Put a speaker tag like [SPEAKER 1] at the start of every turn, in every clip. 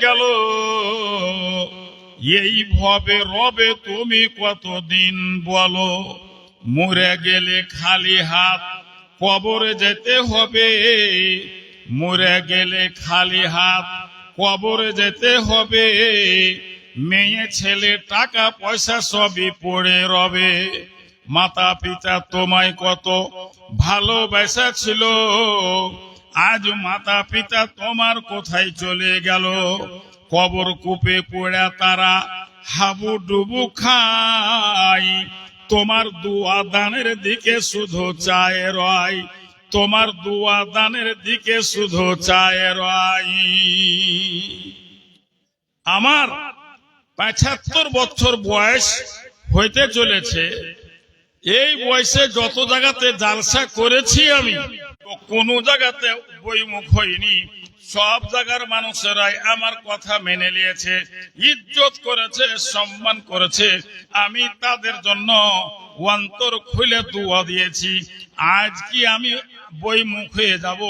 [SPEAKER 1] গেল এইভাবে রবে তুমি কতদিন বলো? মরে গেলে খালি হাত কবরে যেতে হবে, মরে গেলে খালি হাত কবরে যেতে হবে। মেয়ে ছেলে টাকা পয়সা সবই পড়ে রবে। মাতা পিতা তোমায় কত ভালোবাসা ছিল, আজ মাতা পিতা তোমার কোথায় চলে গেল? কবর কূপে পড়ে তারা হাবুডুবু খায়, তোমার দুয়া দানের দিকে শুধু চায় রয়, তোমার দুয়া দানের দিকে শুধু চায় রয়। আমার ৭৫ বছর বয়স হইতে চলেছে। এই বয়সে যত জায়গাতে জালসা করেছি আমি, কোন জায়গাতে বইমুখ হইনি। সব জায়গার মানুষেরাই আমার কথা মেনে নিয়েছে, ইজ্জত করেছে, সম্মান করেছে। আমি তাদের জন্য অন্তর খুলে দোয়া দিয়েছি। আজ কি আমি বই মুখে যাব?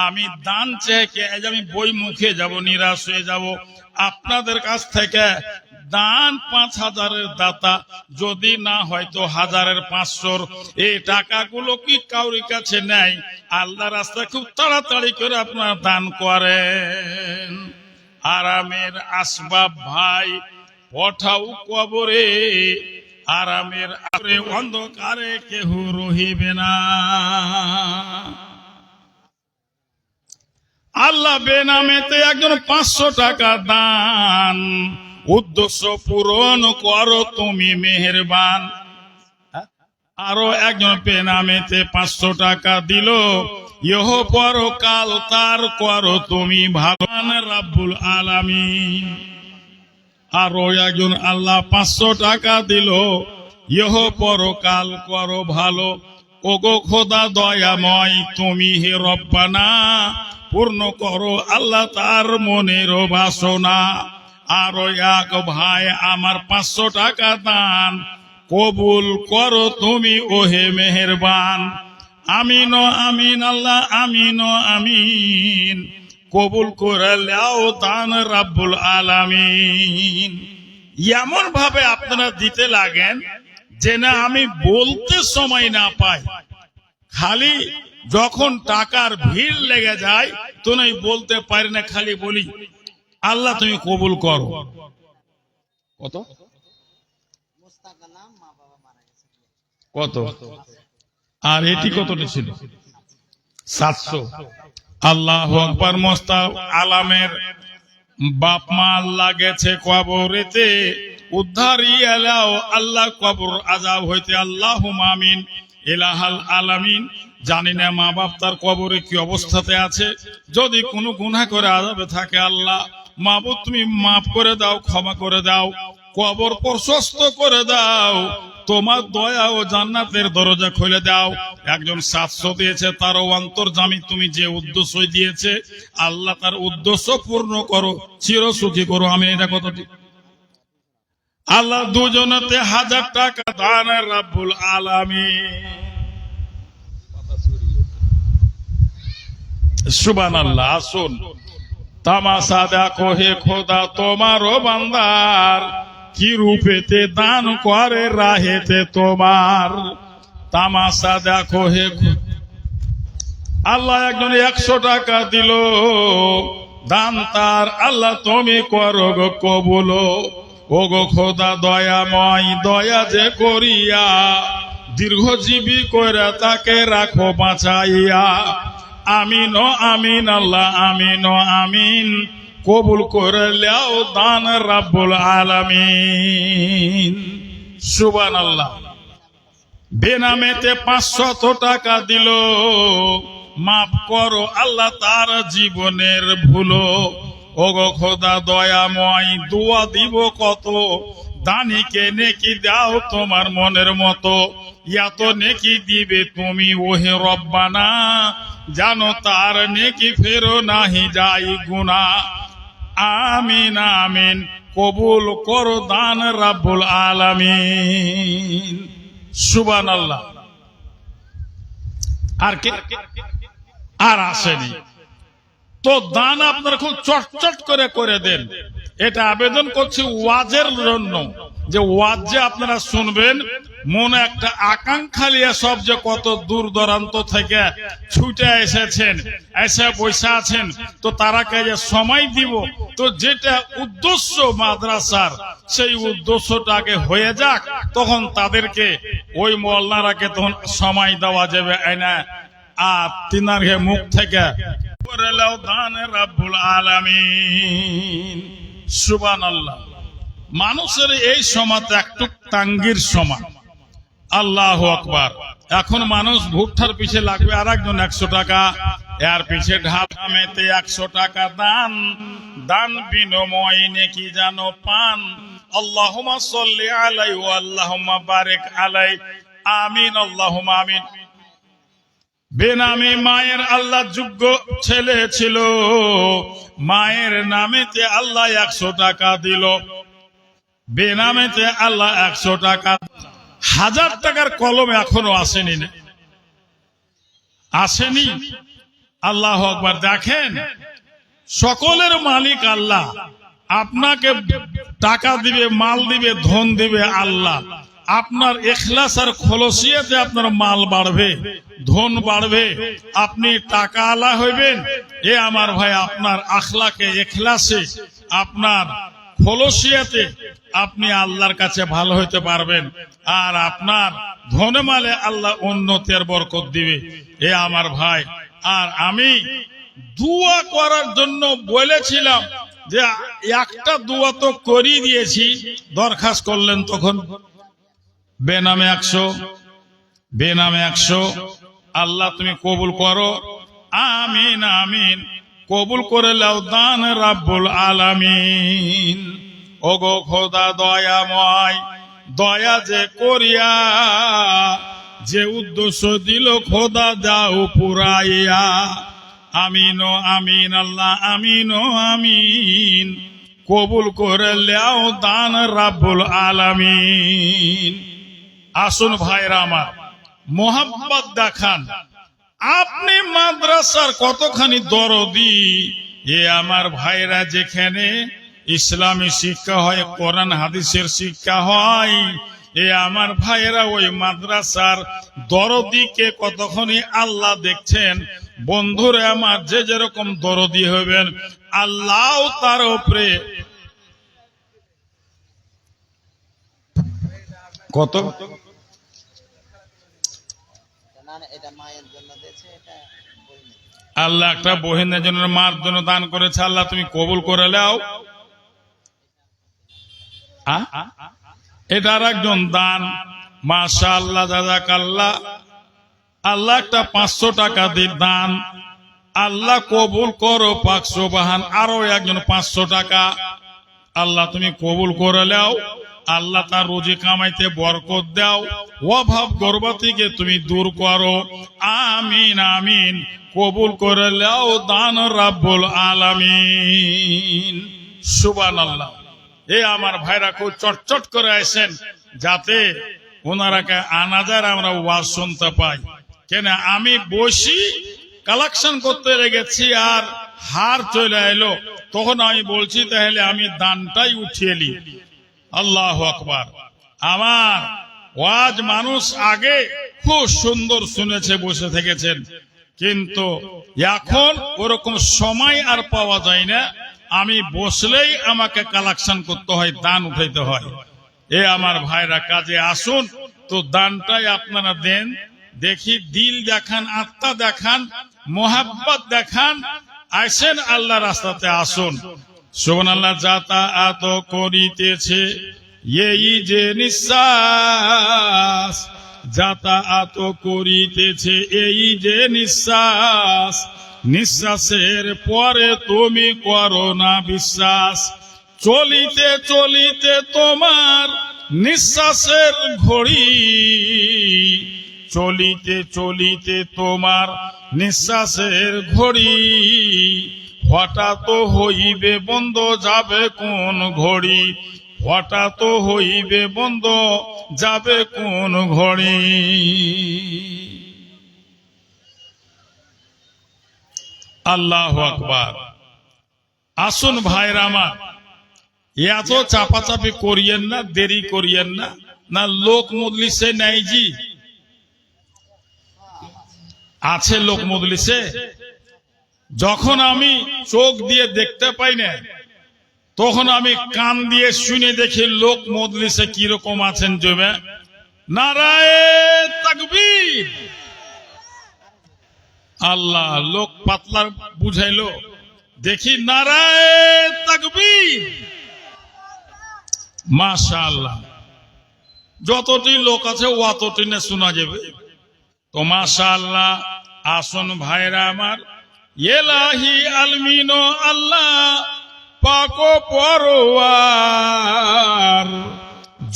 [SPEAKER 1] আমি দান চেয়ে আজ আমি বই মুখে যাব, নিরাশ হয়ে যাব? আপনাদের কাছ থেকে দান ৫,০০০-এর দাতা যদি না হয়তো ১,০০০-৫০০ এই টাকাগুলো কি কাউরি কাছে নেয়? আল্লাহ রাস্তায় খুব তাড়াতাড়ি করে আপনারা দান করেন। আরামের আসবাব ভাই পঠাও কবরে, আরামের অন্ধকারে কেহ রহিবে না। আল্লাহ বেনামেতে একজন ৫০০ টাকা দান, উদ্দেশ্য পূরণ করো তুমি মেহেরবান। আরো একজন বেনামেতে ৫০০ টাকা দিল, ইহ পরকাল তার করো তুমি ভগবান রাব্বুল আলামিন। আরো একজন আল্লাহ ৫০০ টাকা দিল, ইহ পরকাল করো ভালো, ওগো খোদা দয়াময় তুমি হে রব্বানা পূর্ণ করো আল্লাহ তার মনের বাসনা। আরো এক ভাই আমার ৫০০ টাকা দান কবুল করো তুমি ওহে মেহেরবান। আমিন আমিন আল্লাহ আমিন আমিন, কবুল করে লাও দান রাব্বুল আলামিন। এমন ভাবে আপনারা দিতে লাগেন যে না আমি বলতে সময় না পাই, খালি যখন টাকার ভিড় লেগে যায় তো নাই বলতে পারি না, খালি বলি আল্লাহ তুমি কবুল করো। কত কত আর এটি কতটা ছিল? ৭০০। আল্লাহু আকবার। মোস্তাক আলামের বাপ মা আল্লাহ গেছে কবরেতে, উদ্ধারি এলাও আল্লাহ কবর আযাব হইতে। আল্লাহুম্মা আমিন ইলাহাল আলামিন। জানি না মা বাপ তার কবরে কি অবস্থাতে আছে। যদি কোনো গুনাহ করে আযাবে থাকে আল্লাহ মাবুদ তুমি মাফ করে দাও, ক্ষমা করে দাও, কবর প্রশস্ত করে দাও, তোমার দয়া ও জান্নাতের দরজা খুলে দাও। একজন ৭০০ দিয়েছে, তারও অন্তর্জামী তুমি যে উদ্দেশ্য দিয়েছে আল্লাহ তার উদ্দেশ্য পূর্ণ করো, চিরসুখী করো। আমি এটা কতটি আল্লাহ দুজনেতে ১,০০০ টাকা দান রাব্বুল আলামিন। সুবহানাল্লাহ। আসুন তামাশা দেখো হে খোদা তোমারও বান্দার, কি রূপেতে দান করে রাহেতে তোমার। তামাশা দেখো হে আল্লাহ একজন ১০০ টাকা দিল দান তার, আল্লাহ তুমি করো গো কবুল। ও গো খোদা দয়াময় দয়া যে করিয়া দীর্ঘজীবী কইরা তাকে রাখো বাঁচাইয়া। আমিন আমিন আল্লাহ আমিন আমিন, কবুল করে লাও দান রাব্বুল আলামিন। সুবহানাল্লাহ। বেনামেতে ৫০০ টাকা দিল, মাফ করো আল্লাহ তার জীবনের ভুলো। ওগো খোদা দয়াময় দোয়া দিব কত, দানিকে নেকি দাও তোমার মনের মতো, এত নেকি দিবে তুমি ওহে রব্বানা, জানো তার নেকি ফেরো নাহি যাই গুনাহ। আমিন আমিন, কবুল করো দান রাব্বুল আলামিন। সুবহানাল্লাহ। আর কে আর আসেনি? তো দান আপনারা খুব চটচট করে দেন। এটা আবেদন করছি ওয়াজের জন্য, যে ওয়াজ যে আপনারা শুনবেন, মনে একটা আকাঙ্ক্ষা নিয়ে সব যে কত দূর দূরান্ত থেকে ছুটে এসেছেন, এসে বসে আছেন, তো তারাকে যে সময় দিব, তো যেটা উদ্দেশ্য মাদ্রাসার, সেই উদ্দেশ্যটাকে হয়ে যাক, তখন তাদেরকে ওই মোল্লারাকে তখন সময় দেওয়া যাবে। না আর তিনার মুখ থেকে দান রাব্বুল আলামিন। সুবহানাল্লাহ। মানুষের এই সময় একটু তাঙ্গির সময়। আল্লাহু আকবার। এখন মানুষ ভুট্টার পিছে লাগবে আর একজন 100 টাকা, এর পিছে ঢাকামেতে 100 টাকা দান, দান বিনিময়ে নেকি জানো পান। আল্লাহুম্মা সাল্লি আলাইহি ওয়া আল্লাহুম্মা বারিক আলাইহি। আমিন আল্লাহুম্মা আমিন। বেনামে মায়ের আল্লাহ যোগ্য ছেলে ছিল, মায়ের নামেতে আল্লাহ 100 টাকা দিল। বেনামেতে আল্লাহ 100 টাকা। 1000 টাকার কলম এখনো আসেনি, আসেনি। আল্লাহু আকবার। দেখেন, সকলের মালিক আল্লাহ। আপনাকে টাকা দিবে, মাল দিবে, ধন দিবে আল্লাহ। আপনার ইখলাস আর খলসিয়াতে আপনার মাল বাড়বে, ধন বাড়বে, আপনি টাকা আলা হইবেন। এ আমার ভাই, আপনার আখলাকে, ইখলাসে, আপনার খলসিয়াতে আপনি আল্লাহর কাছে ভালো হইতে পারবেন। আর আপনার ধনে মালে আল্লাহ উন্নতির বরকত দিবে। এ আমার ভাই, আর আমি দোয়া করার জন্য বলেছিলাম যে একটা দোয়া তো করিয়ে দিয়েছি, দরখাস্ত করলেন তখন বেনামে 100, বেনামে 100। আল্লাহ তুমি কবুল করো, আমিন আমিন। কবুল করে লাও দান রাব্বুল আলামিন। ওগো খোদা দয়াময়, দয়া যে করিয়া যে উদ্দেশ্য দিল খোদা দাও পুরাইয়া। আমিন ও আমিন আল্লাহ, আমিন ও আমিন। কবুল করে লাও দান রাব্বুল আলামিন। আসুন ভাইরা আমার, মোহাব্বত দেখান। আপনি মাদ্রাসার কতখানি দরদি। এ আমার ভাইরা, যেখানে ইসলামী শিক্ষা হয়, কোরআন হাদিসের শিক্ষা হয়, এ আমার ভাইরা ওই মাদ্রাসার দরদিকে কতখানি আল্লাহ দেখছেন। বন্ধুরা আমার, যে যেরকম দরদি হবেন, আল্লাহ তার উপরে কত আল্লাহ একটা বহিনের জন্য, মার জন্য দান করেছে। আল্লাহ তুমি কবুল করে নাও। এটা আর একজন দান। মাশাআল্লাহ, জাযাকাল্লাহ। আল্লাহ একটা 500 টাকা দিয়ে দান। আল্লাহ কবুল করো পাক সুবহান। আরো একজন 500 টাকা। আল্লাহ তুমি কবুল করে নাও। আল্লাহ তার রুজি কামাইতে বরকত দাও, অভাব গর্ভতিকে তুমি দূর করো। আমিন আমিন। কবুল করে নাও দান রাব্বুল আলামিন। সুবহানাল্লাহ। এ আমার ভাইরা খুব চটচট করে আসেন, যাতে ওনারাকে আনা যায়, আমরা ওয়াজ শুনতে পাই। কেন আমি বসি কালেকশন করতে লেগেছি, আর হার চলে এলো, তখন আমি বলছি তাহলে আমি দানটাই উঠিয়ে নি। আল্লাহু আকবার। আমার ওয়াজ মানুষ আগে খুব সুন্দর শুনেছে, বসে থেকেছেন, কিন্তু এখন ওরকম সময় আর পাওয়া যায় না। আমি বসলেই আমাকে কালেকশন করতে হয়, দান উঠাইতে হয়। এ আমার ভাইরা, কাজে আসুন, তো দানটাই আপনারা দেন। দেখি দিল দেখান, আত্মা দেখান, মোহাব্বত দেখান। আসেন আল্লাহ রাস্তাতে আসুন। সুবহানাল্লাহ। যাতায়াত করিতেছে এই যে নিঃশ্বাস, যাতায়াত করিতেছে এই যে নিঃশ্বাস, নিঃশ্বাসের পরে তুমি করো না বিশ্বাস। চলিতে চলিতে তোমার নিঃশ্বাসের ঘড়ি, চলিতে চলিতে তোমার নিঃশ্বাসের ঘড়ি, হঠাৎ হইবে বন্ধ যাবে কোন ঘড়ি, হঠাৎ হইবে বন্ধ যাবে কোন ঘড়ি। আল্লাহু আকবার। আসুন ভাইরা আমার, এত চাপাচাপি করিয়েন না, দেরি করিয়েন না। না লোক মজলিসে নাই জি? আছে লোক মজলিসে? যখন আমি চোখ দিয়ে দেখতে পাই না, তখন আমি কান দিয়ে শুনে দেখি লোক মজলিসে কিরকম আছেন। জমে নারায়ে তাকবীর। আল্লাহ, লোক পাতলা বুঝাইলো, দেখি নারায়ে তাকবীর। মাশাআল্লাহ, যতটি লোক আছে অতটি না শোনা যাবে তো। মাশাআল্লাহ। আসুন ভাইরা আমার, এলাহি আলমিনো আল্লাহ পাক পরওয়ার,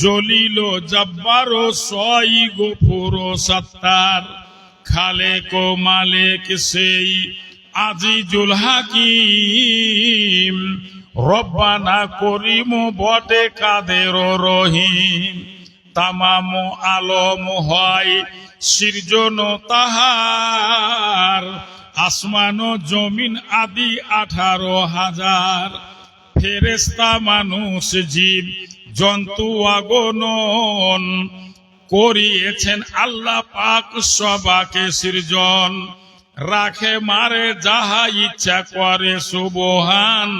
[SPEAKER 1] জলিল জব্বার সই গফুর সত্তার, খালেক ও মালিক সেই আজিজুল হাকিম, রব্বানা করিম বটে কাদের রহিম। তামাম আলম হয় সৃজন তাহার, আসমান জমিন আদি 18,000, ফেরেশতা মানুষ জীব জন্তু আগনন, করিয়েছেন আল্লাহ পাক সবাকে সৃজন। রাখে মারে যাহা ইচ্ছা করে সুবহান,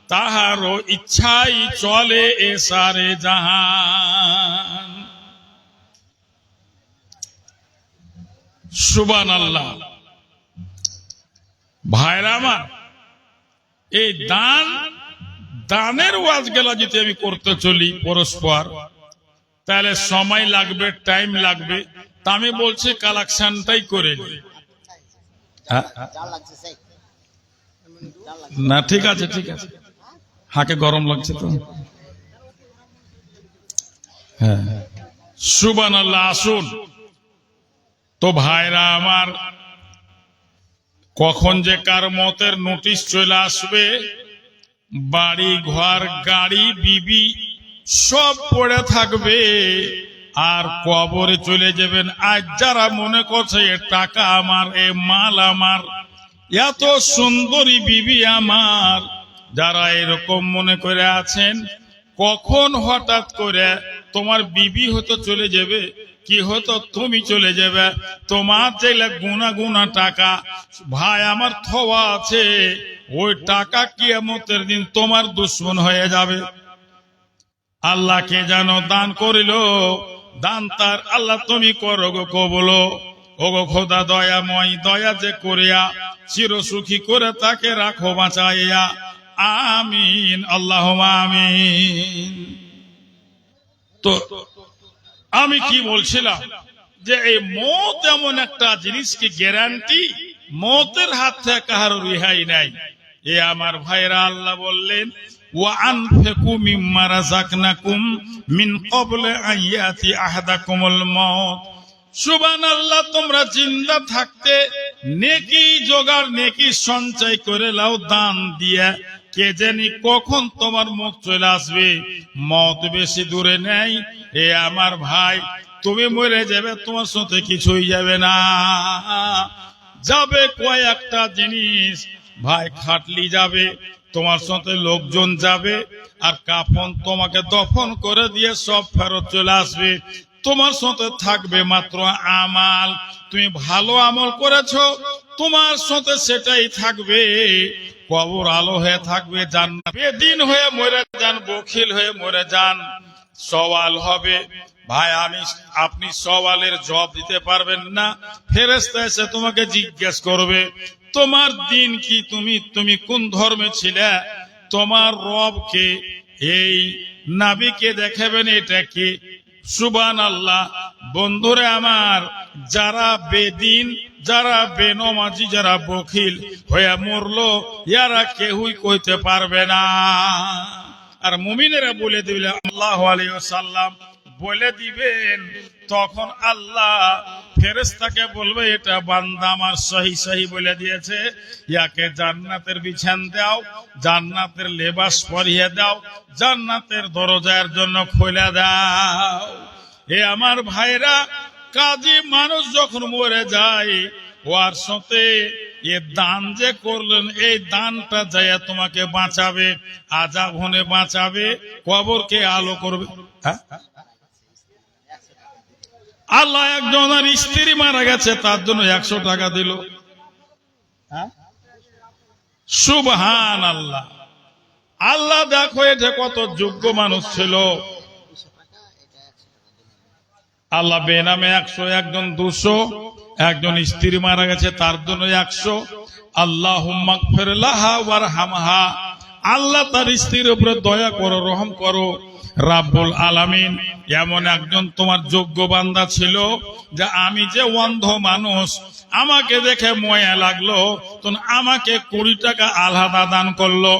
[SPEAKER 1] তাহারও ইচ্ছাই চলে এ সারে জাহান। সুবহানাল্লাহ। ভাইরা আমার, এই দানের ওয়াজ গেলা যদি আমি করতে চলি পরস্পর, তাহলে সময় লাগবে, টাইম লাগবে। তা আমি বলছি কালেকশনটাই করে নি। না ঠিক আছে, ঠিক আছে, হাকে গরম লাগছে তো। হ্যাঁ, সুবহানাল্লাহ। আসুন তো ভাইরা আমার, কখন যে কার মতের নোটিশ চলে আসবে, বাড়ি ঘর গাড়ি বিবি সব পড়ে থাকবে, আর কবরে চলে যাবেন। আজ যারা মনে করছে এ টাকা আমার, এ মাল আমার, এত সুন্দরী বিবি আমার, যারা এরকম মনে করে আছেন, কখন হঠাৎ করে তোমার বিবি হয়তো চলে যাবে, কি হতো তুমি চলে যাবে। তোমার যেগুলা গুনা গুনা টাকা ভাই আমার থওয়া আছে, ওই টাকা কিয়ামতের দিন তোমার দুশ্মন হয়ে যাবে। আল্লাহকে জানো দান করিল, দান তার আল্লাহ তুমি করো গো কবুল। ওগো খোদা দয়াময়, দয়া যে করিয়া চির সুখী করে তাকে রাখো বাঁচাইয়া। আমিন, আল্লাহুম্মা আমিন। তো আমি কি বলছিলাম, যে এই মত এমন একটা জিনিস কি গ্যারান্টি, মতের হাত থেকে কারো রেহাই নাই। এ আমার ভাইরা, আল্লাহ বললেন ওয়া আনফিকু মিম্মা রাযাকনাকুম মিন ক্বাবলি আন ইয়াতি আহাদাকুমুল মাউত। সুবহানাল্লাহ। তোমরা জিন্দা থাকতে নেকি জোগাড়, নেকি সঞ্চয় করে লাও দান দিয়ে। কে জানি কখন তোমার মুখ চলে আসবে, মত বেশি দূরে নেই। এ আমার ভাই, তুমি মরে যাবে, তোমার সাথে কিছুই যাবে না। যাবে কয়েকটা জিনিস ভাই, খাটলি যাবে, তোমার সাথে লোকজন যাবে, আর কাফন তোমাকে দফন করে দিয়ে সব ফেরত চলে আসবে। তোমার সাথে থাকবে মাত্র আমাল। তুমি ভালো আমল করেছো, তোমার সাথে সেটাই থাকবে। কবর আলো হয়ে থাকবে, জান্নাত। বেদিন হয়ে মরে যান, বখিল হয়ে মরে যান, সওয়াল হবে। ভাই আপনি সওয়ালের জবাব দিতে পারবেন না। ফেরেশতা এসে তোমাকে জিজ্ঞেস করবে তোমার দিন কি, তুমি কোন ধর্মে ছিলে, তোমার রবকে, এই নবীকে দেখাবেন এটা কি। সুবহানাল্লাহ। বন্ধুরে আমার, যারা বেদিন, যারা বেনমাজি, যারা বখিল হয়ে মরলো, এরা কেউই কইতে পারবে না। আর মুমিনেরা বলে দিবেন, সাল্লাল্লাহু আলাইহি ওয়াসাল্লাম বলে দিবেন, তখন আল্লাহ ফেরেশতাকে বলবে এটা বান্দা আমার সহি সহি বলে দিয়েছে, ইয়াকে জান্নাতের বিছান দাও, জান্নাতের লেবাস পরিয়ে দাও, জান্নাতের দরজার জন্য খুলে দাও। এ আমার ভাইরা, কাজী মানুষ যখন মরে যায়, ওর সাথে এ দান যে করলেন, এই দানটা যাইয়া তোমাকে বাঁচাবে, আযাব হনে বাঁচাবে, কবরকে আলো করবে। হ্যাঁ, আল্লাহ একজনের স্ত্রী মারা গেছে, তার জন্য 100 টাকা দিল। সুবহান আল্লাহ। আল্লাহ দেখো এটা কত যোগ্য মানুষ ছিল। আল্লাহ বেনামে 100, একজন 200, একজন স্ত্রী মারা গেছে তার জন্য 100। আল্লাহুম্মা গফির লাহা ওয়ারহামহা, আল্লাহ তার স্ত্রীর উপরে দয়া করো, রহম করো। রাব্বুল আলামিন এমন একজন তোমার যোগ্য বান্দা ছিল যে আমি যে অন্ধ মানুষ, আমাকে দেখে ময়া লাগলো, তো আমাকে 20 টাকা আলাদা দান করলো।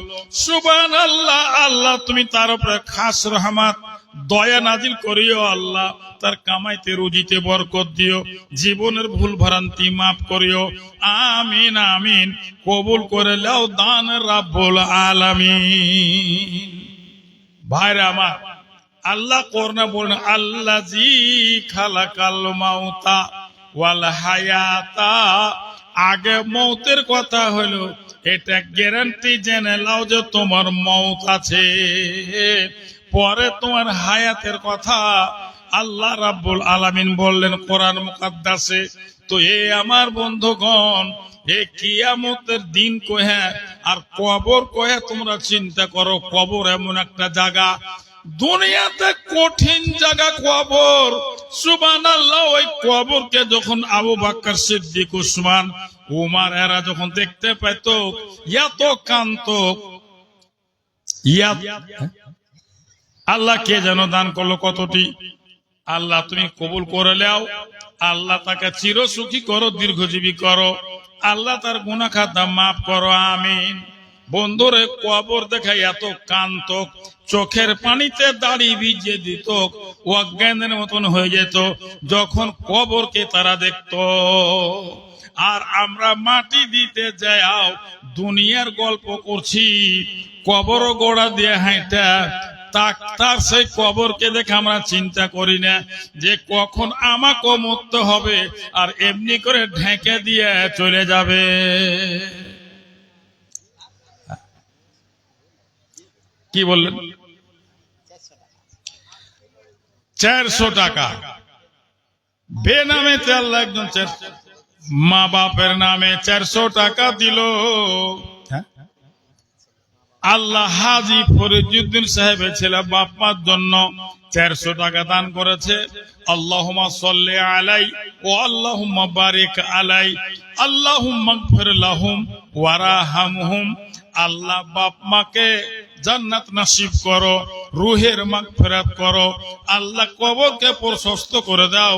[SPEAKER 1] সুবহানাল্লাহ। আল্লাহ তুমি তার উপরে খাস রহমত দয়া নাজিল করিও। আল্লাহ তার কামাইতে রুজিতে বরকত দিও, জীবনের ভুল ভ্রান্তি মাফ করিও। আমিন আমিন। কবুল করে লাও দান রাব্বুল আলামিন। ভাইরা আমার, আল্লাহ কোরআনে বলেন আল্লাযী খালাকাল মাউতা ওয়াল হায়াতা। আগে মৌতের কথা হলো, এটা গ্যারান্টি জেনে নাও যে তোমার মৌত আছে, পরে তোমার হায়াতের কথা আল্লাহ রাব্বুল আলামিন বললেন কোরআন মুকাদ্দাসে। তো এ আমার বন্ধুগণ, এ কিয়ামতের দিন কহে আর কবর কহে তোমরা চিন্তা করো। কবর এমন একটা জায়গা, দুনিয়াতে কঠিন জায়গা কবর। সুবহানাল্লাহ। ওই কবরকে যখন আবু বকর সিদ্দিক, উসমান, উমর এরা যখন দেখতে পেত, এত কান্ত। আল্লাহ কে যেন দান করলো কতটি। আল্লাহ তুমি কবুল করে নাও। আল্লাহ তাকে চির সুখী করো, দীর্ঘজীবী করো। আল্লাহ তার গুনাহ খাতা মাফ করো। আমিন। বন্ধুরে, কবর দেখা এত কান্ত, চোখের পানিতে দাড়ি ভিজিয়ে দিত, অজ্ঞানের মতন হয়ে যেত যখন কবরকে তারা দেখত। আর আমরা মাটি দিতে যাও দুনিয়ার গল্প করছি, কবর গোড়া দিয়ে হাইটা তার সেই কবরকে দেখে আমরা চিন্তা করি না যে কখন আমাকে মরতে হবে, আর এমনি করে ঢেকে দিয়ে চলে যাবে। কি বললেন? 400 টাকা বেনামে আল্লাহ একজন মা বাপের নামে 400 টাকা দিল। আল্লাহ হাজী ফরিদউদ্দিন সাহেবের ছেলে বাপ মার জন্য 400 টাকা দান করেছে। আল্লাহুম্মা সাল্লি আলাই ওয়া আল্লাহুম্মা বারিক আলাই আল্লাহুম্মা গফির লাহুম ওয়ারহামহুম। আল্লাহ বাপ মাকে জান্নাত নসিব করো, রুহের মাগফিরাত করো। আল্লাহ কবরকে প্রশস্ত করে দাও,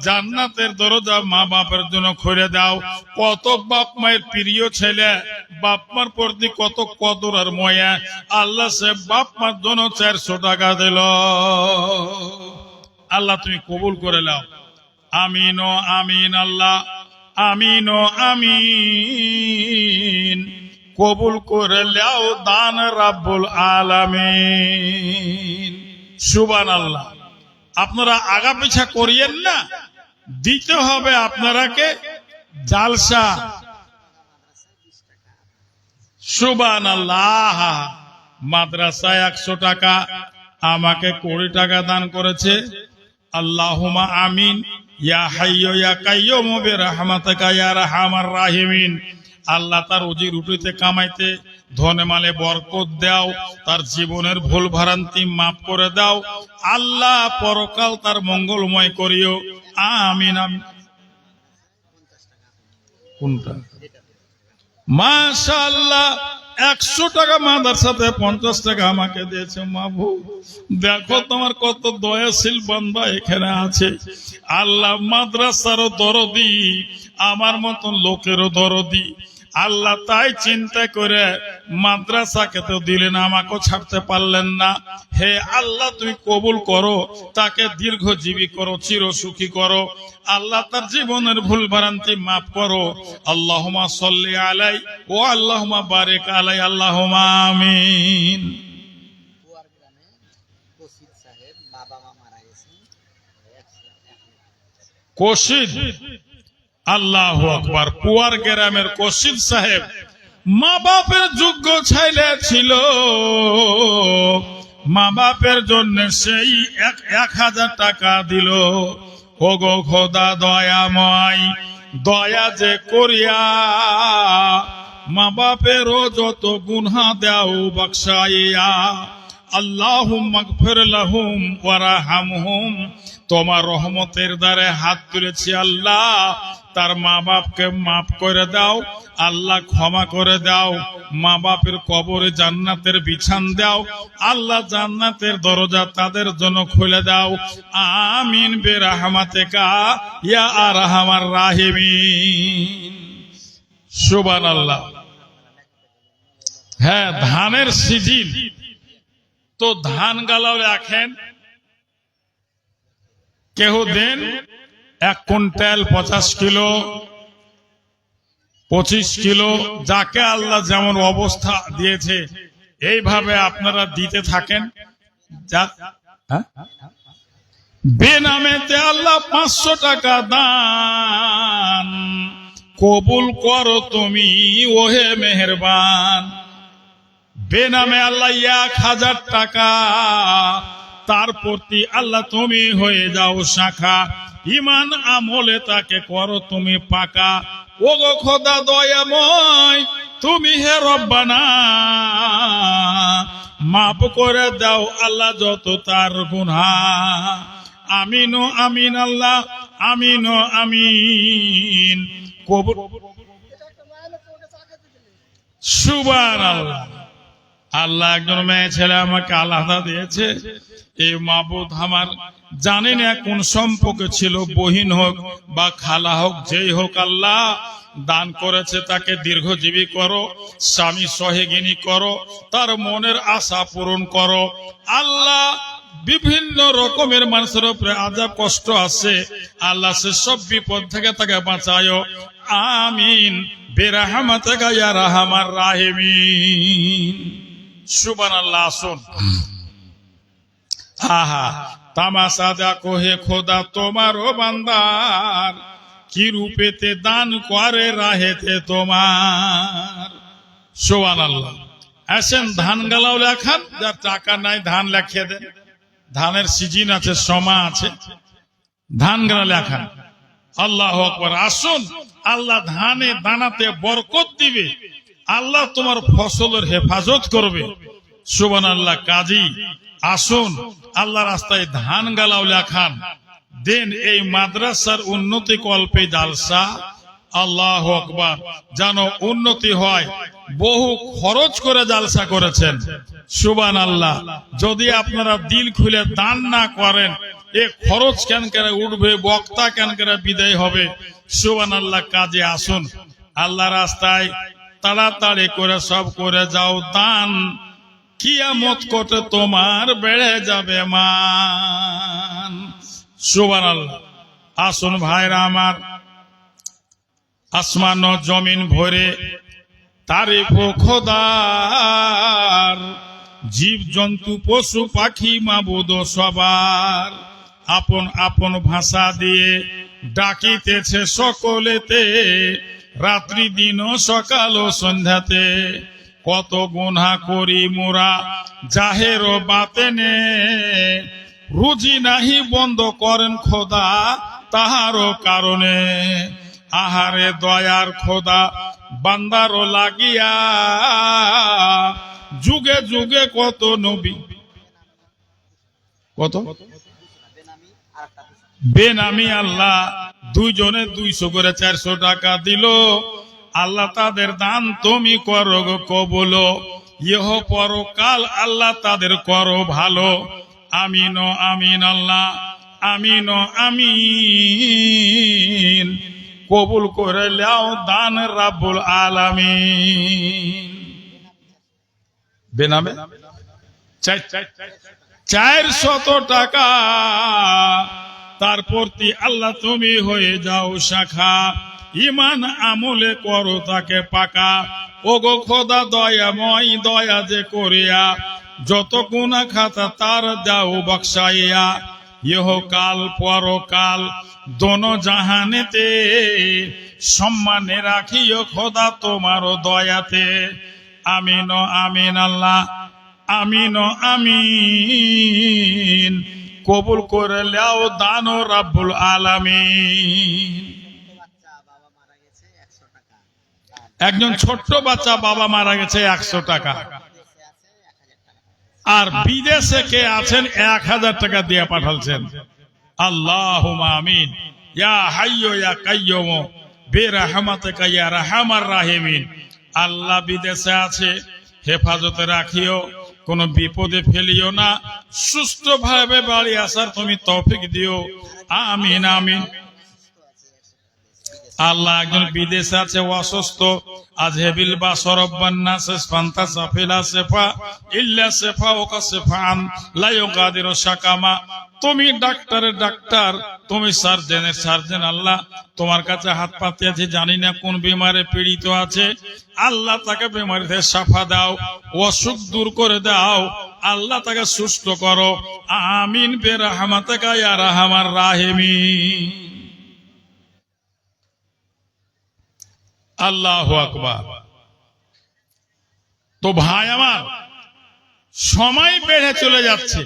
[SPEAKER 1] জান্নাতের দরজা মা বাপের জন্য খুলে দাও। কত বাপ মায়ের প্রিয় ছেলে, বাপ মার প্রতি কত কদর আর ময়া। আল্লাহ সে বাপ মার জন্য 400 টাকা দিল। আল্লাহ তুমি কবুল করে নাও। আমিন ও আমিন। আল্লাহ আমিন ও আমিন। কবুল করে লাও দান রাব্বুল আলামিন। সুবহানাল্লাহ। আপনারা আগা পিছা করিয়েন না, দিতে হবে আপনারাকে জালসা। সুবহানাল্লাহ। মাদ্রাসায় 100 টাকা, আমাকে 20 টাকা দান করেছে। আল্লাহুম্মা আমিন। ইয়া হাইয়্যু ইয়া কাইয়্যুম বিরহমাতিকা ইয়া আরহামার রাহিমিন। আল্লাহ তার রুজি রুটিতে কামাইতে ধনে মালে বরকত দাও, তার জীবনের ভুল ভ্রান্তি মাফ করে দাও। আল্লাহ পরকাল তার মঙ্গলময় করিও। আমিন আমিন। কোনটা? মাশাআল্লাহ। 100 টাকা মাদ্রাসাতে, 50 টাকা আমাকে দিয়েছে। মাহবুব দেখো তোমার কত দয়াশীল বান্দা এখানে আছে। আল্লাহ মাদ্রাসারও দরদি, আমার মতন লোকেরও দরদি। আল্লাহ তাই চিন্তা করে মাদ্রাসাকে তো দিলেন, আমাকেও ছাড়তে পারলেন না। হে আল্লাহ তুমি কবুল করো, তাকে দীর্ঘজীবী করো, চির সুখী করো। আল্লাহ তার জীবনের ভুল ভ্রান্তি মাফ করো। আল্লাহুম্মা সাল্লি আলাই ও আল্লাহুম্মা বারিক আলাই আল্লাহুম্মা আমিন। কশিদ আল্লাহু আকবার। পুয়ার গ্রামের কশিদ সাহেব মা বাপের যোগ্য ছেলে ছিল, মা বাপের জন্য সেই 1000 টাকা দিল। ওগো খোদা দয়াময়, দয়া যে করিয়া মা বাপেরও যত গুনাহ দাও বখশাইয়া। আল্লাহুম্মা গফির লাহুম ওয়ারহামহুম। তোমার রহমতের দ্বারে হাত তুলেছি আল্লাহ, তার মা বাপকে মাফ করে দাও আল্লাহ, ক্ষমা করে দাও। মা বাপের কবরে জান্নাতের বিছান দাও আল্লাহ, জান্নাতের দরজা তাদের জন্য খুলে দাও। আমিন বিরহমাতিকা ইয়া আরহামার রাহিমিন। সুবহানাল্লাহ। হ্যাঁ, ধানের সিজন তো ধান গালাও রাখেন, কেহ দেন 1 কুইন্টাল 50 কিলো 25 কিলো, যাকে আল্লাহ যেমন অবস্থা দিয়েছে এইভাবে আপনারা দিতে থাকেন। বেনামেতে আল্লাহ 500 টাকা দান কবুল করো তুমি ওহে মেহেরবান। বেনামে আল্লাহ 1000 টাকা, তার প্রতি আল্লাহ তুমি হয়ে যাও শাখা। ইমান আমলে তাকে করো তুমি পাকা। ওগো খোদা দয়াময়, তুমি হে রব্বানা, মাফ করে দাও আল্লাহ যত তার গুনাহ। আমিন ও আমিন আল্লাহ, আমিন ও আমিন। কবুল। সুবহানাল্লাহ। আল্লাহ একজন মেয়ে ছেলে আমাকে আলাদা দিয়েছে। এই মাবুদ আমার জানি না কোন সম্পর্কে ছিল, বহিন হোক বা খালা হোক, যেই হোক আল্লাহ দান করেছে তাকে দীর্ঘজীবী করো, স্বামী সহেগিনী করো, তার মনের আশা পূরণ করো আল্লাহ। বিভিন্ন রকমের মানুষের উপরে আযাব কষ্ট আছে আল্লাহ, সে সব বিপদ থেকে তাকে বাঁচায়। আমিন বিরহমাতিকা ইয়া আরহামার রাহিমিন। সুবহানাল্লাহ। আসুন আহা তামাশা দেখো হে খোদা তোমারও বান্দার, কি রূপেতে দান করে রাহেতে তোমার। সুবহানাল্লাহ। আসেন ধান গালাও লেখান, যার টাকা নাই ধান লেখিয়ে দেন। ধানের সিজন আছে, সময় আছে, ধান গালা লেখান। আল্লাহু আকবার। আসুন, আল্লাহ ধানে দানাতে বরকত দিবে, আল্লাহ তোমার ফসলের হেফাজত করবে। সুবহানাল্লাহ। কাজী আসুন আল্লাহ রাস্তায় ধান গালাও লেখান, দেন এই মাদ্রাসার উন্নতি কল্পে জালসা। আল্লাহু আকবার। যেন উন্নতি হয়, বহু খরচ করে জালসা করেছেন। সুবহানাল্লাহ। যদি আপনারা দিল খুলে দান না করেন, এ খরচ কেন করে উঠবে, বক্তা কেন করে বিদায় হবে। সুবহানাল্লাহ। কাজে আসুন আল্লাহ রাস্তায় তাড়াতাড়ি করে সব করে যাও দান, কিয়ামত কোটে তোমার বেড়ে যাবে মান। সুবহানাল্লাহ। আসুন ভাইরা আমার, আসমান ও জমিন ভরে তারিফ খোদার, জীব জন্তু পশু পাখি মাবুদ সবার, আপন আপন ভাষা দিয়ে ডাকিতেছে সকলেতে, রাত্রি দিন সকাল ও সন্ধ্যাতে। কত গুনাহ করি মোরা জাহের ও বাতেনে, রুজি নাহি বন্ধ করেন খোদা তাহারও কারণে। আহারে দয়ার খোদা বান্দারও লাগিয়া, যুগে যুগে কত নবী, কত বেনামি আল্লাহ দুইজনে 200 করে 400 টাকা দিল। আল্লাহ তাদের দান তুমি করো গো কবুল, ইহ পরকাল আল্লাহ তাদের করো ভালো। আমিন ও আমিন আল্লাহ, আমিন ও আমিন। কবুল করে লাও দান রাব্বুল আলামিন। বেনামে 400 টাকা, তার প্রতি আল্লাহ তুমি হয়ে যাও শাখা। ইমান আমলে করো তাকে পাকা। ওগো খোদা দয়াময়, দয়া যে করিয়া যত গুনাহ খাতা তার দাও বখশাইয়া। ইহ কাল পরকাল দোনো জাহানেতে, সম্মানে রাখিও খোদা তোমারও দয়াতে। আমিন ও আমিন আল্লাহ, আমিন ও আমিন। কবুল করে লাও দান ও রাব্বুল আলামিন। একজন ছোট্ট বাচ্চা বাবা মারা গেছে 100 টাকা, আর বিদেশে কে আছেন 1000 টাকা দিয়ে পাঠালছেন। আল্লাহুম্মা আমিন। ইয়া হাইয়্যু ইয়া কাইয়্যুম বিরহমাতিকা ইয়া আরহামার রাহিমিন। আল্লাহ বিদেশে আছে, হেফাজতে রাখিও, কোন বিপদে ফেলিও না, সুস্থভাবে বাড়ি আসার তুমি তৌফিক দিও। আমিন আমিন। আল্লাহ একজন বিদেশে আছে অসুস্থ, আজহেবিল বাসরব্বান নাস ফান্তা সাফিলা সেফা ইল্লা সেফা ওকা সেফান লা ইউগাদিরু সাকামা। তুমি ডাক্তারের ডাক্তার, তুমি সার্জনের সার্জন। আল্লাহ তোমার কাছে হাত পাতিয়েছি, জানি না কোন বিমারে পীড়িত আছে। আল্লাহ তাকে বিমারি থেকে সাফা দাও, অসুখ দূর করে দাও। আল্লাহ তাকে সুস্থ করো। আমিন বিরহমাতিকা ইয়া আরহামার রাহিমিন। আল্লাহু আকবার। তো ভাই আমার, সময় বেড়ে চলে যাচ্ছে,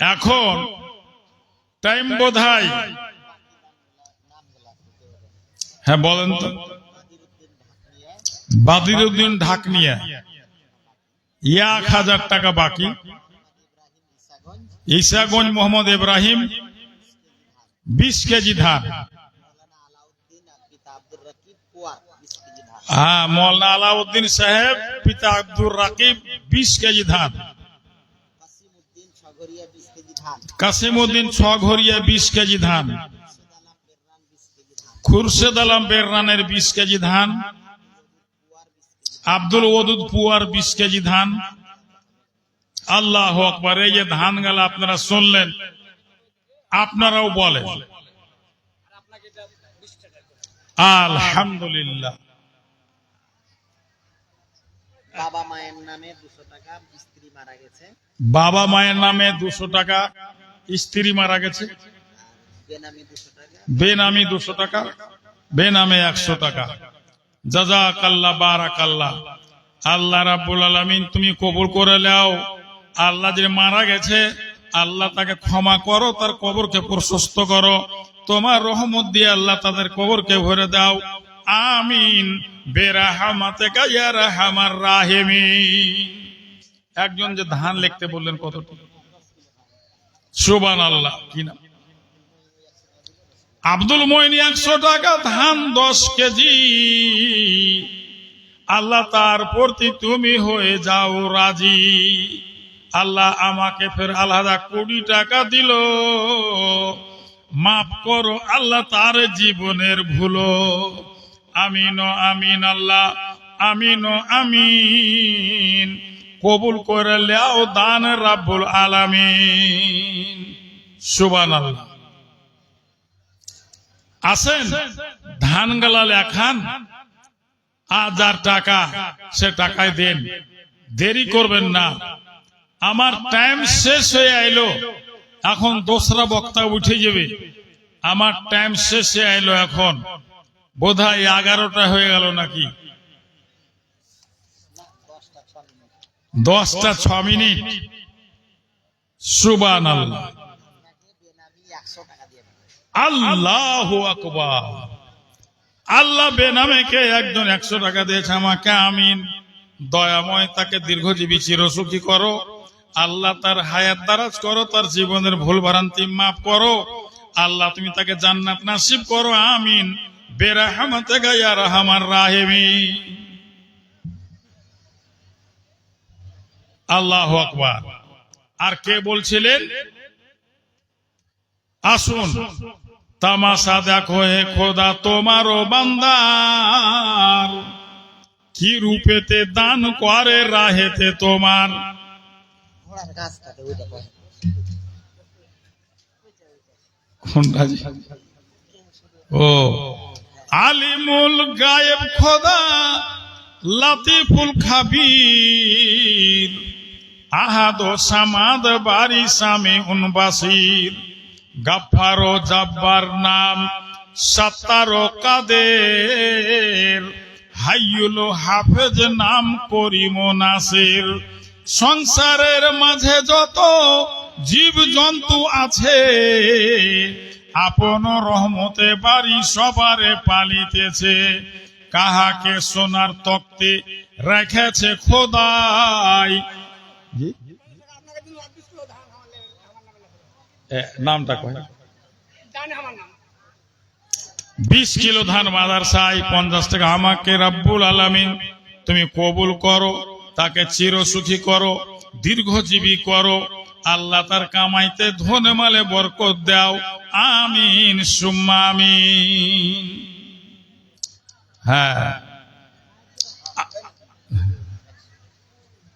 [SPEAKER 1] এখন টাইম বোধহয়, হ্যাঁ বলেন তো। বাদিরউদ্দিন ঢাকনিয়া 1000 টাকা বাকি। ঈসাগঞ্জ মোহাম্মদ ইব্রাহিম 20 কেজি ধান। হ্যাঁ, মৌলানা আলাউদ্দিন সাহেব পিতা আব্দুর রাকিব 20 কেজি ধান। কাসিমউদ্দিন ছঘরিয়া 20 কেজি ধান। খুরশেদ আলম বেররানের 20 কেজি ধান। আব্দুল ওদুদ পুয়ার 20 কেজি ধান। আল্লাহু আকবার। এই যে ধান গালা আপনারা শুনলেন, আপনারাও বলেন আলহামদুলিল্লাহ।
[SPEAKER 2] বাবা মায়ের নামে 200 টাকা, স্ত্রী মারা গেছে।
[SPEAKER 1] বাবা মায়ের নামে 200 টাকা, স্ত্রী মারা গেছে।
[SPEAKER 2] বেনামি 200 টাকা,
[SPEAKER 1] বেনামি 200 টাকা, বেনামে 100 টাকা। জাযাকাল্লাহ, বারাকাল্লাহ। আল্লাহ রাব্বুল আলামিন তুমি কবুল করে নাও। আল্লাহ যে মারা গেছে, আল্লাহ তাকে ক্ষমা করো, তার কবরকে প্রশস্ত করো। তোমার রহমত দিয়ে আল্লাহ তাদের কবরকে ভরে দাও। আমিন বিরহমাতিকা ইয়া আরহামার রাহিমিন। একজন যে ধান লিখতে বললেন কতটি? সুবহানাল্লাহ। কি নাম? আব্দুল মঈন 100 টাকা ধান 10 কেজি। আল্লাহ তার প্রতি তুমি হয়ে যাও রাজি। আল্লাহ আমাকে ফের আলাদা 20 টাকা দিল, মাফ করো আল্লাহ তার জীবনের ভুলো। আমিন ও আমিন আল্লাহ, আমিন ও আমিন। কবুল করে লাও দান রাব্বুল আলামিন। সুবহানাল্লাহ। আসেন, ধান গালা লেখান 1000 টাকা, সে টাকায় দেন, দেরি করবেন না। আমার টাইম শেষ হয়ে আইলো, এখন দোসরা বক্তা উঠে যাবে। আমার টাইম শেষ হয়ে আইলো, এখন বোধহয় 11টা হয়ে গেল নাকি? 10টা 6 মিনিট। সুবহানাল্লাহ। আল্লাহু আকবার। আল্লাহ বেনামেকে একজন 100 টাকা দিয়েছে আমাকে। আমিন। দয়াময় তাকে দীর্ঘজীবী চিরসুখী করো। আল্লাহ তার হায়াত দারাজ করো, তার জীবনের ভুল ভ্রান্তি মাফ করো। আল্লাহ তুমি তাকে জান্নাত নাসিব করো। আমিন বিরহমাতিকা ইয়া আরহামার রাহিমিন। আল্লাহু আকবার। আর কে বলছিলেন? আসুন তামাশা দেখো হে খোদা তোমারও বান্দার, কি রূপেতে দান করে রাহেতে তোমার। ও আলিমুল গায়েব খোদা লতিফুল খাবির, আহাদ ও সামাদ বারি সামিউন বাসির। গাফফার ও জাব্বার নাম, সাত্তার ও কাদের, হাইয়ুল ও হাফেজ নাম করিম ও নাসির। সংসারের মাঝে যত জীব জন্তু আছে, আপন রহমতে বাড়ি সবারে পালিতেছে। কাহাকে সোনার তক্তে রেখেছে খোদাই। নামটা কয় 20 কিলো ধান মাদ্রাসায় 50 টাকা আমাকে রাব্বুল আলামিন তুমি কবুল করো, তাকে চিরসুখী করো, দীর্ঘজীবী করো। আল্লাহ তার কামাইতে ধনে মালে বরকত দাও, আমিন সুম্মা আমিন। হ্যাঁ,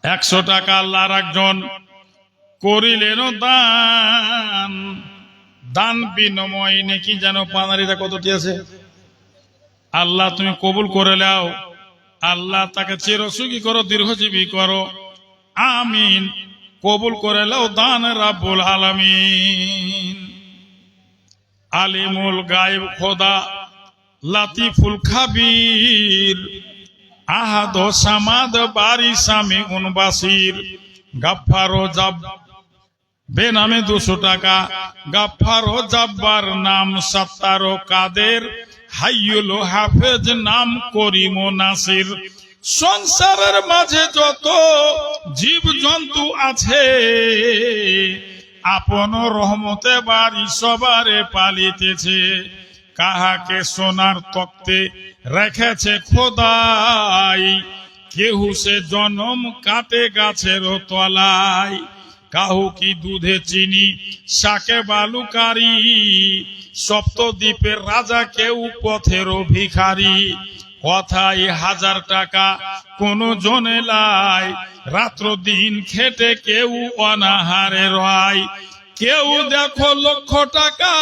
[SPEAKER 1] 100 টাকা আল্লাহর একজন করিলেন দান। দান বিনিময় নাকি যেন পানারিটা কতটি আছে। আল্লাহ তুমি কবুল করে নাও, আল্লাহ তাকে চিরসুখী করো, দীর্ঘজীবী করো, আমিন। কবুল করে নাও দান রাব্বুল আলামিন। আলিমুল গায়ব খোদা, লাতিফুল খাবির, আহাদ ও সামাদ, বারি সামিউন বাসির। গাফফার ও জাব বেনামে 200 টাকা। গাফফার ও জাব্বার নাম, সাত্তার ও কাদের, হাইয়ুল ও হাফেজ নাম করিম ও নাসির। সংসারের মাঝে যত জীব জন্তু আছে, আপন রহমতে বাড়ি সবারে পালিতেছে। কাহাকে সোনার তক্তে রেখেছে খোদাই, কেহু সে জনম কাটে গাছের তলায়। কাহু কি দুধে চিনি, শাকে বালুকারি, সপ্তদ্বীপের রাজা, কেউ পথের ভিখারি। কথায় 1000 টাকা কোন জনে লাই, রাত্র দিন খেটে কেউ অনাহারে রয়। কেউ দেখো 1,00,000 টাকা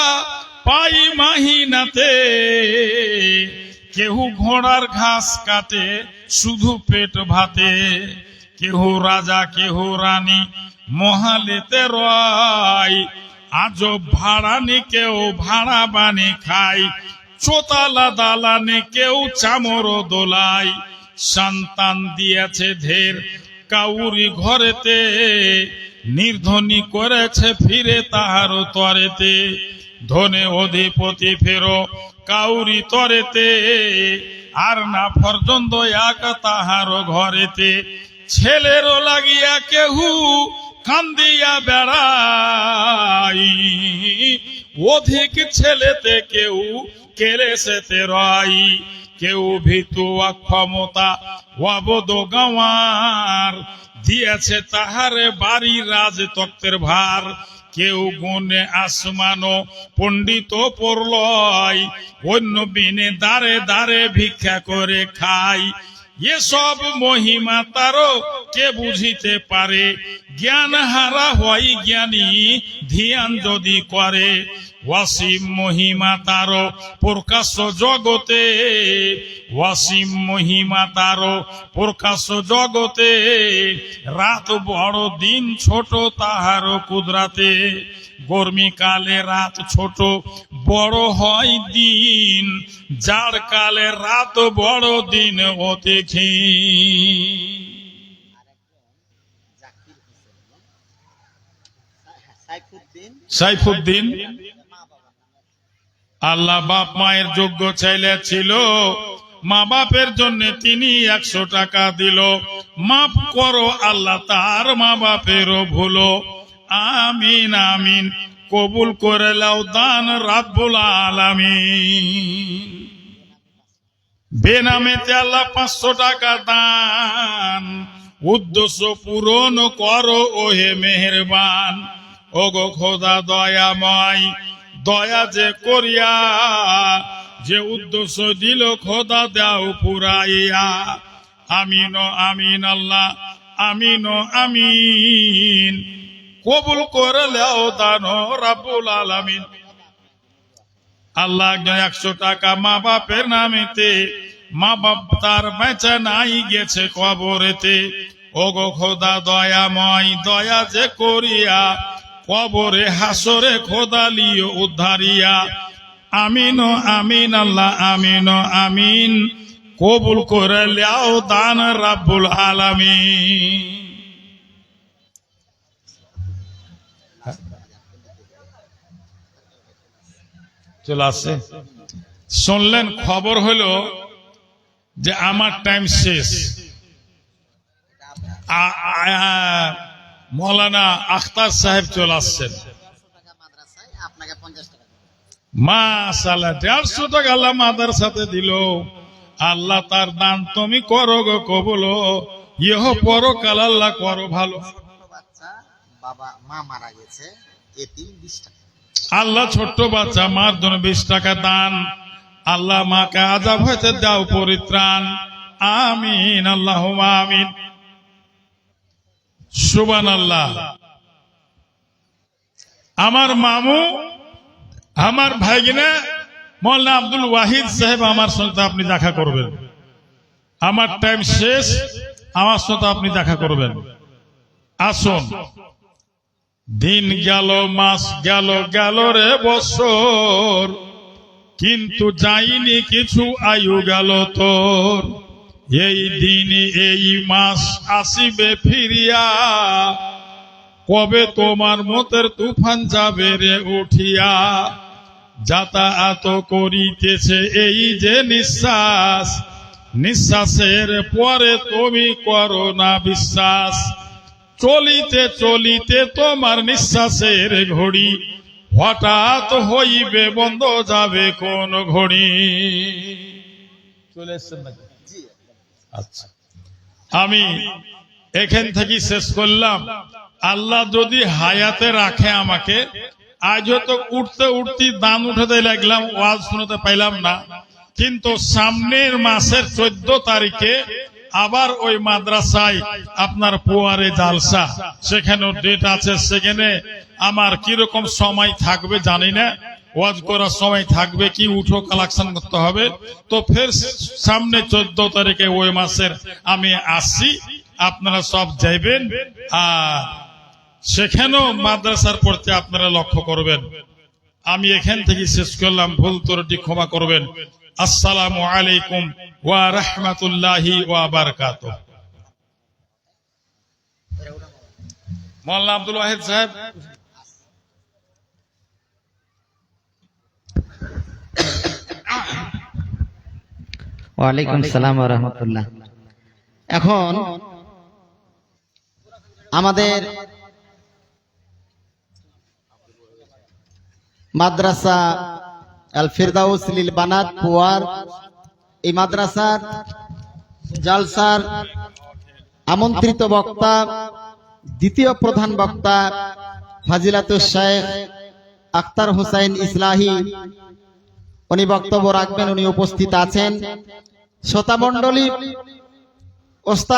[SPEAKER 1] পাই মাহিনাতে, কেউ ঘোড়ার ঘাস কাটে শুধু পেট ভাতে। কেহ রাজা কেহ রানী মহালেতে রয়, আজব ভাড়ানি কেউ ভাড়া বানি খায়। চোতালা দালানে কেউ চামর দোলাই, সন্তান দিয়েছে ঢের কাউরি ঘরেতে, নির্ধনী করেছে ফিরে তাহার তরেতে। ধনে অধিপতি ফেরো কাউরি তরেতে, আর না ফরজন্দ এক তাহার ঘরেতে। ছেলেরও লাগিয়া কেহু কান্দিয়া বেড়াই, অধিক ছেলেতে কেউ কেলেসেতে রয়। কেউ ভীতু অক্ষমতা অবদ গাওয়ার, দিয়েছে তাহারে বাড়ি রাজ তক্তের ভার। কেউ গুণে আসমানো পণ্ডিত পড়লয়, অন্য বিনে দাঁড়ে দাঁড়ে ভিক্ষা করে খায়। এসব মহিমা তারও কে বুঝিতে পারে, জ্ঞান হারা হয় জ্ঞানী ধ্যান যদি করে। ওয়াসিম মহিমা তারও প্রকাশ্য জগতে, ওয়াসিম মহিমা তারও প্রকাশ্য জগতে। রাত বড় দিন ছোট তাহার কুদরাতে, গরমিকালে রাত ছোট বড় হয় দিন, যার কালে রাত বড় দিন অতি ক্ষীণ। সাইফুদ্দিন আল্লাহ বাপ মায়ের যোগ্য চাইলে ছিল, মা বাপের জন্য তিনি 100 টাকা দিল। মাফ করো আল্লাহ তার মা বাপেরও ভুলো, আমিন আমিন। কবুল করে লাও দান রাব্বুল আলামিন। বেনামেতে আল্লাহ 500 টাকা দান, উদ্দেশ্য পূরণ করো ওহে মেহেরবান। ওগো খোদা দয়াময়, দয়া যে করিয়া, যে উদ্দেশ্য দিল খোদা দাও পুরাইয়া। আমিন আমিন আল্লাহ, আমিন আমিন। কবুল করে লাও দান রাব্বুল আলামিন। আল্লাহ 100 টাকা মা বাপের নামেতে, মা বাপ তার বেঁচে নাই গেছে কবরেতে। ওগো খোদা দয়াময়, দয়া যে করিয়া কবরে হাসরে খোদালিও উদ্ধারিয়া। আমিন ও আমিন আল্লাহ আমিন ও আমিন, কবুল করে লিয়াও দান রাব্বুল আলামিন। চলে আসছে। শুনলেন খবর হলো যে আমার টাইম শেষ। মৌলানা আখতার সাহেব চলে আসছেন।
[SPEAKER 2] মাদ্রাসায় আপনাকে 50 টাকা দেব।
[SPEAKER 1] মাশাআল্লাহ, 150 টাকা আল্লাহ মাদ্রাসাতে দিল। আল্লাহ তার দান তুমি করো গো কবুল, ইহ পরকাল আল্লাহ করো ভালো।
[SPEAKER 2] ছোট বাচ্চা বাবা মা মারা গেছে, এতিম 20 টাকা।
[SPEAKER 1] আল্লাহ ছোট্ট বাচ্চা মার জন্য 20 টাকা দান। আল্লাহ মাকে আযাব হইতে দাও পরিত্রাণ। আমিন আল্লাহুম্মা আমিন। সুবহানাল্লাহ। আমার মামু, আমার ভাইগিনা মৌলানা আব্দুল ওয়াহিদ সাহেব আমার সাথে আপনি দেখা করবেন। আমার টাইম শেষ, আমার সাথে আপনি দেখা করবেন। আসুন। দিন গেল, মাস গেল, গেল রে বছর, কিন্তু যাইনি কিছু আয়ু গেল তোর। এই দিন এই মাস আসিবে ফিরিয়া, কবে তোমার মতের তুফান যাবে রে উঠিয়া। যাতায়াত করিতেছে এই যে নিঃশ্বাস, নিঃশ্বাসের পরে তুমি করো না বিশ্বাস। চলিতে চলিতে তোমার নিঃশ্বাসের ঘড়ি, হঠাৎ হইবে বন্ধ যাবে কোন ঘড়ি। চলে এসছেন নাকি? আচ্ছা, আমি এখান থেকে শেষ করলাম। আল্লাহ যদি হায়াতে রাখে আমাকে, আজ তো উঠতে উঠতে দান উঠাতে লাগলাম, ওয়াজ শুনতে পাইলাম না, কিন্তু সামনের মাসের 14 তারিখে আবার ওই মাদ্রাসায় আপনার পোয়ারে জালসা, সেখানে ডেট আছে। সেখানে আমার কিরকম সময় থাকবে জানি না, ওয়াজ করার সময় থাকবে কি, উঠো কালেকশন করতে হবে। তো ফের সামনে 14 তারিখে ওই মাসের আমি আসছি, আপনারা সব যাইবেন। আর সেখানেও মাদ্রাসার প্রতি আপনারা লক্ষ্য করবেন। আমি এখান থেকে শেষ করলাম, ভুল ত্রুটি ক্ষমা করবেন। আসসালামু আলাইকুম ওয়া রাহমাতুল্লাহি ওয়া বারাকাতুহু। মৌলানা আব্দুল ওয়াহিদ সাহেব।
[SPEAKER 2] ওয়ালাইকুম সালাম ওয়া রাহমাতুল্লাহ। এখন আমাদের মাদ্রাসা আল ফিরদাউস লিল বানাত পোয়ার, এই মাদ্রাসার জালসার আমন্ত্রিত বক্তা, দ্বিতীয় প্রধান বক্তা ফাজিলাতুশ শাইখ আখতার হোসেন ইসলাহি, উনি বক্তব্য রাখবেন। উনি উপস্থিত আছেন। শ্রোতা মণ্ডলী, ওস্তাদ